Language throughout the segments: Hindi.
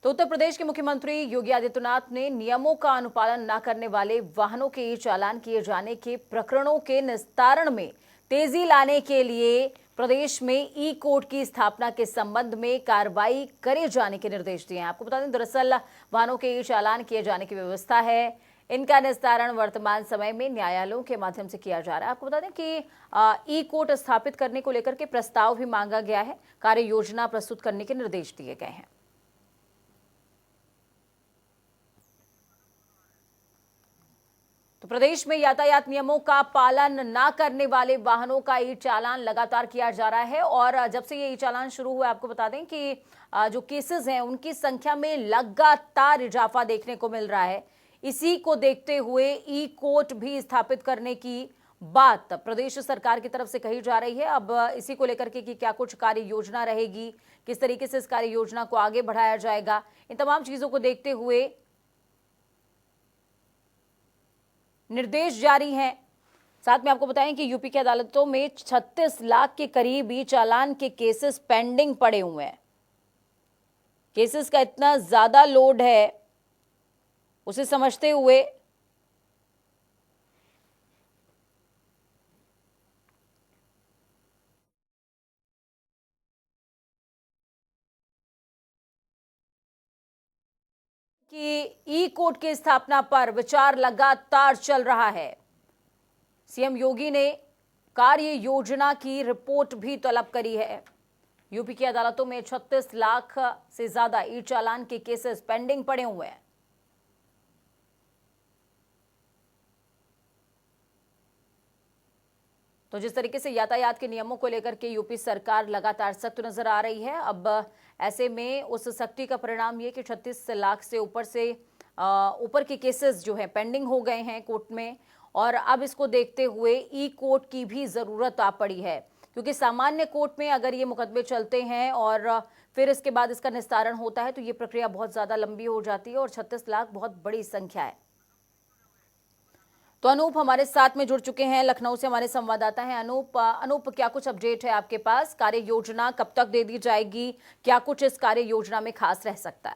तो उत्तर प्रदेश के मुख्यमंत्री योगी आदित्यनाथ ने नियमों का अनुपालन न करने वाले वाहनों के चालान किए जाने के प्रकरणों के निस्तारण में तेजी लाने के लिए प्रदेश में ई कोर्ट की स्थापना के संबंध में कार्रवाई करे जाने के निर्देश दिए हैं। आपको बता दें, दरअसल वाहनों के ई चालान किए जाने की व्यवस्था है। इनका निस्तारण वर्तमान समय में न्यायालयों के माध्यम से किया जा रहा है। आपको बता दें कि ई कोर्ट स्थापित करने को लेकर के प्रस्ताव भी मांगा गया है। कार्य योजना प्रस्तुत करने के निर्देश दिए गए हैं। तो प्रदेश में यातायात नियमों का पालन न करने वाले वाहनों का ई चालान लगातार किया जा रहा है और जब से ये ई चालान शुरू हुआ, आपको बता दें कि जो केसेस हैं उनकी संख्या में लगातार इजाफा देखने को मिल रहा है। इसी को देखते हुए ई कोर्ट भी स्थापित करने की बात प्रदेश सरकार की तरफ से कही जा रही है। अब इसी को लेकर के कि क्या कुछ कार्य योजना रहेगी, किस तरीके से इस कार्य योजना को आगे बढ़ाया जाएगा, इन तमाम चीजों को देखते हुए निर्देश जारी हैं। साथ में आपको बताएं कि यूपी की अदालतों में 36 लाख के करीब ई चालान के केसेस पेंडिंग पड़े हुए हैं। केसेस का इतना ज्यादा लोड है, उसे समझते हुए कि ई कोर्ट की स्थापना पर विचार लगातार चल रहा है। सीएम योगी ने कार्य योजना की रिपोर्ट भी तलब करी है। यूपी की अदालतों में 36 लाख से ज्यादा ई चालान के केसेस पेंडिंग पड़े हुए हैं। तो जिस तरीके से यातायात के नियमों को लेकर के यूपी सरकार लगातार सख्त नजर आ रही है, अब ऐसे में उस सख्ती का परिणाम ये कि 36 लाख से ऊपर के केसेस जो है पेंडिंग हो गए हैं कोर्ट में और अब इसको देखते हुए ई कोर्ट की भी जरूरत आ पड़ी है, क्योंकि सामान्य कोर्ट में अगर ये मुकदमे चलते हैं और फिर इसके बाद इसका निस्तारण होता है तो ये प्रक्रिया बहुत ज्यादा लंबी हो जाती है और 36 लाख बहुत बड़ी संख्या है। तो अनूप हमारे साथ में जुड़ चुके हैं, लखनऊ से हमारे संवाददाता हैं। अनूप, क्या कुछ अपडेट है आपके पास? कार्य योजना कब तक दे दी जाएगी? क्या कुछ इस कार्य योजना में खास रह सकता है?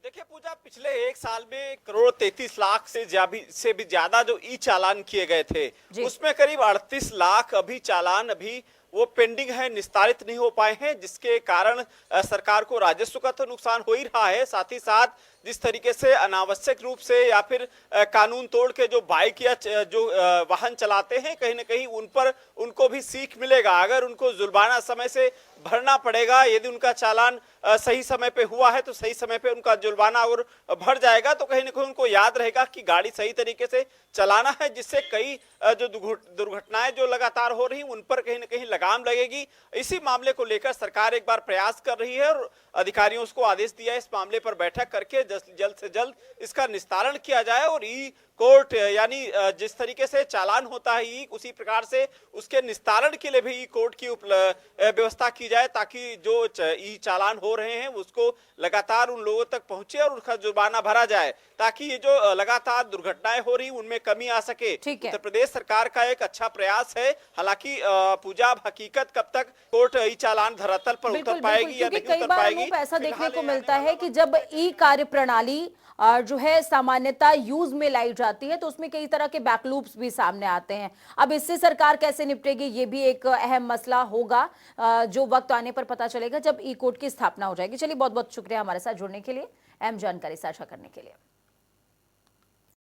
देखिए पूजा, पिछले एक साल में करोड़ 33 लाख से भी ज्यादा जो ई चालान किए गए थे, उसमें करीब 38 लाख चालान अभी वो पेंडिंग है, निस्तारित नहीं हो पाए हैं, जिसके कारण सरकार को राजस्व का तो नुकसान हो ही रहा है। साथ ही साथ जिस तरीके से अनावश्यक रूप से या फिर कानून तोड़ के जो बाइक या जो वाहन चलाते हैं, कहीं ना कहीं उनको भी सीख मिलेगा। अगर उनको जुर्माना समय से भरना पड़ेगा, यदि उनका चालान सही समय पे हुआ है तो सही समय पे उनका जुर्माना और भर जाएगा, तो कहीं ना कहीं उनको याद रहेगा कि गाड़ी सही तरीके से चलाना है, जिससे कई जो दुर्घटनाएं जो लगातार हो रही उन पर कहीं ना कहीं लगाम लगेगी। इसी मामले को लेकर सरकार एक बार प्रयास कर रही है और अधिकारियों को आदेश दिया है इस मामले पर बैठक करके जल्द से जल्द इसका निस्तारण किया जाए और ई कोर्ट यानी जिस तरीके से चालान होता है ई, उसी प्रकार से उसके निस्तारण के लिए भी ई कोर्ट की व्यवस्था की जाए, ताकि जो ई चालान हो रहे हैं उसको लगातार उन लोगों तक पहुंचे और उसका जुर्माना भरा जाए, ताकि ये जो लगातार दुर्घटनाएं हो रही उनमें कमी आ सके। उत्तर प्रदेश सरकार का एक अच्छा प्रयास है। हालांकि पूजा, हकीकत कब तक कोर्ट ई चालान धरातल पर उतर पाएगी या नहीं उतर पाएगी, ऐसा देखने को मिलता है कि जब ई कार्य प्रणाली जो है सामान्यता यूज में लाई जाती है तो उसमें कई तरह के बैकलूप्स भी सामने आते हैं। अब इससे सरकार कैसे निपटेगी, ये भी एक अहम मसला होगा जो वक्त आने पर पता चलेगा जब ई कोर्ट की स्थापना हो जाएगी। चलिए, बहुत बहुत शुक्रिया हमारे साथ जुड़ने के लिए, अहम जानकारी साझा करने के लिए।